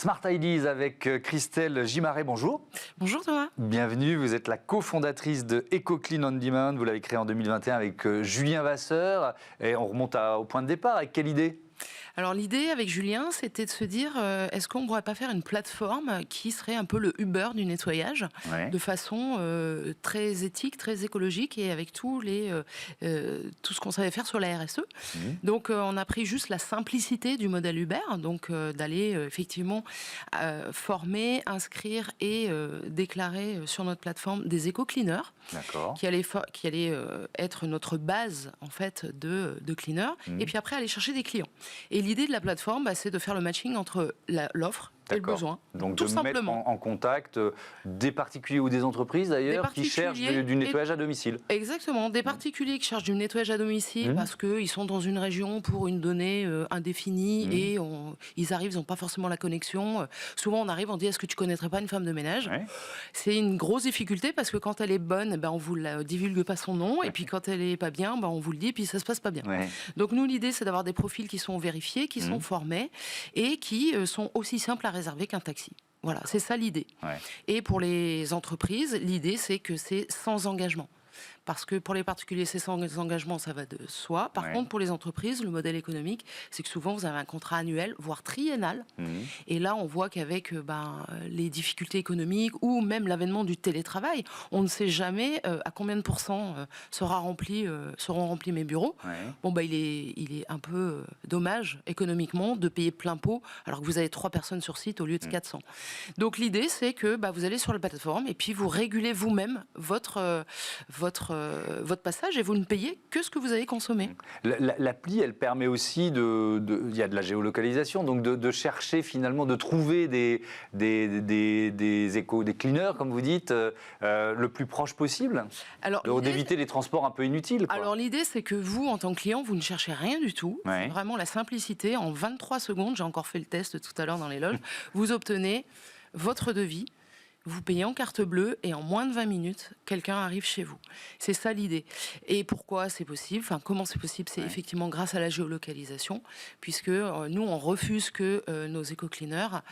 Smart Ideas avec Christelle Gimaret, bonjour. Bonjour Thomas. Bienvenue, vous êtes la cofondatrice de EcoClean On Demand, vous l'avez créé en 2021 avec Julien Vasseur, et on remonte au point de départ, avec quelle idée ? Alors l'idée avec Julien, c'était de se dire, est-ce qu'on ne pourrait pas faire une plateforme qui serait un peu le Uber du nettoyage, de façon très éthique, très écologique et avec tout ce qu'on savait faire sur la RSE. Donc on a pris juste la simplicité du modèle Uber, donc d'aller effectivement former, inscrire et déclarer sur notre plateforme des éco-cleaners qui allaient être notre base en fait de cleaners et puis après aller chercher des clients. Et l'idée de la plateforme, c'est de faire le matching entre l'offre et le besoin. Donc tout de simplement. Mettre en contact des particuliers ou des entreprises d'ailleurs qui cherchent du nettoyage à domicile. Exactement, des particuliers qui cherchent du nettoyage à domicile parce qu'ils sont dans une région pour une donnée indéfinie et ils arrivent, ils n'ont pas forcément la connexion. Souvent on arrive, on dit est-ce que tu connaîtrais pas une femme de ménage ? C'est une grosse difficulté parce que quand elle est bonne, on vous la divulgue pas son nom et puis quand elle est pas bien, on vous le dit et puis ça se passe pas bien. Donc nous l'idée c'est d'avoir des profils qui sont vérifiés, qui sont formés et qui sont aussi simples à réserver qu'un taxi. Voilà, c'est ça l'idée. Et pour les entreprises, l'idée c'est que c'est sans engagement. Parce que pour les particuliers, c'est sans engagement, ça va de soi. Par contre, pour les entreprises, le modèle économique, c'est que souvent, vous avez un contrat annuel, voire triennal. Et là, on voit qu'avec les difficultés économiques ou même l'avènement du télétravail, on ne sait jamais à combien de pourcents seront remplis mes bureaux. Il est un peu dommage économiquement de payer plein pot alors que vous avez 3 personnes sur site au lieu de 400. Donc l'idée, c'est que vous allez sur la plateforme et puis vous régulez vous-même votre passage et vous ne payez que ce que vous avez consommé. L'appli, elle permet aussi il y a de la géolocalisation, donc de chercher finalement, de trouver des cleaners, comme vous dites, le plus proche possible, d'éviter les transports un peu inutiles. Alors l'idée, c'est que vous, en tant que client, vous ne cherchez rien du tout. C'est vraiment la simplicité. En 23 secondes, j'ai encore fait le test tout à l'heure dans les loges, vous obtenez votre devis. Vous payez en carte bleue et en moins de 20 minutes, quelqu'un arrive chez vous. C'est ça l'idée. Et pourquoi c'est possible ? Comment c'est possible ? C'est effectivement grâce à la géolocalisation, puisque nous, on refuse que nos éco-cleaners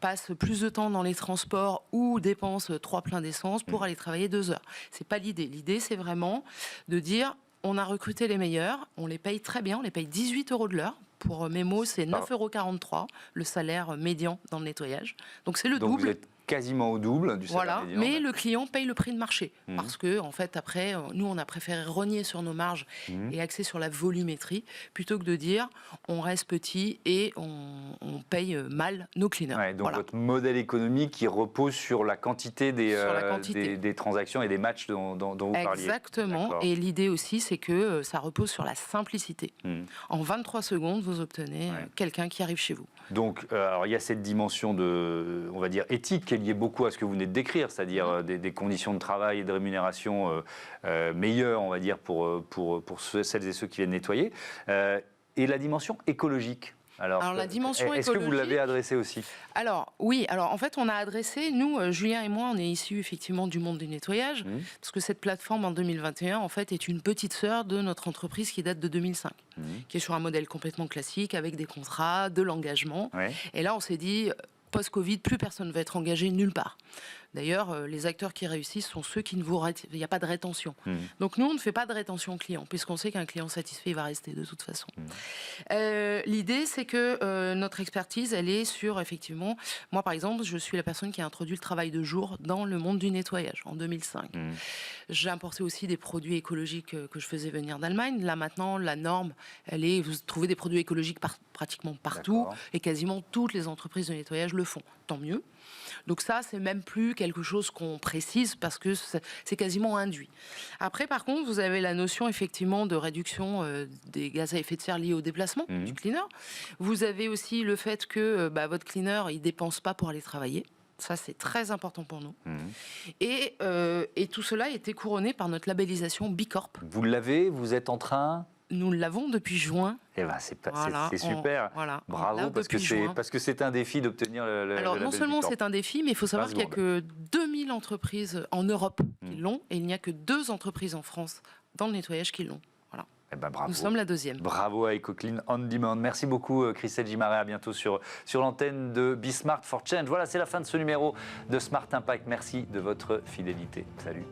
passent plus de temps dans les transports ou dépensent 3 pleins d'essence pour aller travailler 2 heures. C'est pas l'idée. L'idée, c'est vraiment de dire, on a recruté les meilleurs, on les paye très bien, on les paye 18 € de l'heure. Pour Memo, c'est 9,43 €, le salaire médian dans le nettoyage. Donc c'est le double. Vous êtes quasiment au double du salaire médian. Mais le client paye le prix de marché. Parce que, en fait, après, nous, on a préféré rogner sur nos marges et axer sur la volumétrie, plutôt que de dire, on reste petit et on paye mal nos cleaners. Donc votre modèle économique qui repose sur la quantité des transactions et des matchs dont vous parliez. Exactement. Et l'idée aussi, c'est que ça repose sur la simplicité. En 23 secondes, vous obtenez quelqu'un qui arrive chez vous. Donc, alors, il y a cette dimension on va dire, éthique qui est liée beaucoup à ce que vous venez de décrire, c'est-à-dire des conditions de travail et de rémunération meilleures, on va dire, pour celles et ceux qui viennent nettoyer. Et la dimension écologique. Alors la dimension est-ce que vous l'avez adressée aussi ? Alors oui, en fait on a adressé, nous, Julien et moi, on est issus effectivement du monde du nettoyage, parce que cette plateforme en 2021 en fait est une petite sœur de notre entreprise qui date de 2005, qui est sur un modèle complètement classique avec des contrats, de l'engagement. Et là on s'est dit, post-Covid, plus personne ne va être engagé nulle part. D'ailleurs, les acteurs qui réussissent sont ceux qui il n'y a pas de rétention. Donc nous, on ne fait pas de rétention client, puisqu'on sait qu'un client satisfait, il va rester de toute façon. L'idée, c'est que notre expertise, elle est sur, effectivement, moi par exemple, je suis la personne qui a introduit le travail de jour dans le monde du nettoyage, en 2005. J'ai importé aussi des produits écologiques que je faisais venir d'Allemagne. Là maintenant, la norme, elle est, vous trouvez des produits écologiques pratiquement partout, et quasiment toutes les entreprises de nettoyage le font. Tant mieux. Donc ça, c'est même plus quelque chose qu'on précise parce que c'est quasiment induit. Après, par contre, vous avez la notion effectivement de réduction des gaz à effet de serre liés au déplacement du cleaner. Vous avez aussi le fait que votre cleaner, il dépense pas pour aller travailler. Ça, c'est très important pour nous. Et tout cela a été couronné par notre labellisation B Corp. Vous êtes en train... Nous l'avons depuis juin. C'est super. Bravo, parce que c'est un défi d'obtenir le Alors, non seulement c'est un défi, mais il faut savoir qu'il n'y a que 2000 entreprises en Europe qui l'ont, et il n'y a que 2 entreprises en France dans le nettoyage qui l'ont. Eh ben, bravo. Nous sommes la deuxième. Bravo à EcoClean On Demand. Merci beaucoup Christelle Gimaret, à bientôt sur l'antenne de Be Smart for Change. Voilà, c'est la fin de ce numéro de Smart Impact. Merci de votre fidélité. Salut.